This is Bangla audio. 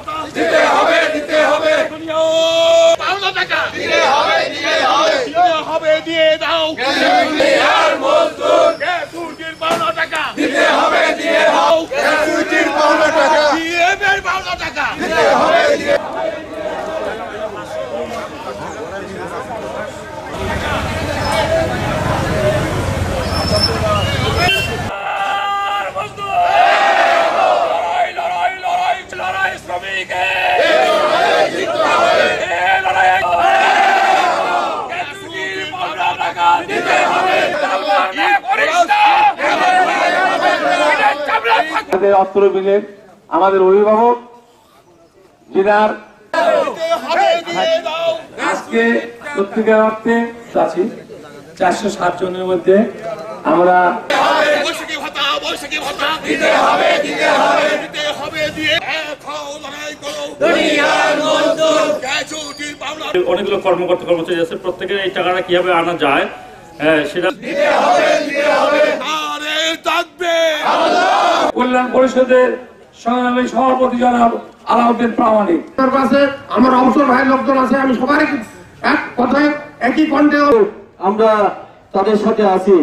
ভাতা দিতে হবে পাওনা টাকা দিতে হবে দিয়ে দাও আর মজদুর গ্যাসুটির পাওনা টাকা দিতে হবে গ্যাসুটির পাওনা টাকা ডিএমের পাওনা টাকা দিতে হবে লড়াই শ্রমিকের অস্ত্র বিলের আমাদের অভিভাবক যিনার আজকে সত্যিকার অর্থে আছি 407 জনের মধ্যে আমরা বৈশাখী ভাতা দিতে হবে দিয়ে লড়াই করো দুনিয়ার মজদুর গ্যাসুটির পাওনা অনেকগুলো কর্মচারী আছে, প্রত্যেকের এই টাকাটা কিভাবে আনা যায় সেটা দিতে হবে আরে থাকবে কল্যাণ পরিষদের সংগ্রামী সভাপতি জনাব আলাউদ্দিন প্রামাণিক পাশে আমার অবসর ভাইয়ের লোকজন আছে, আমি সবাই এক কথায় একই কণ্ঠে আমরা তাদের সাথে আছি।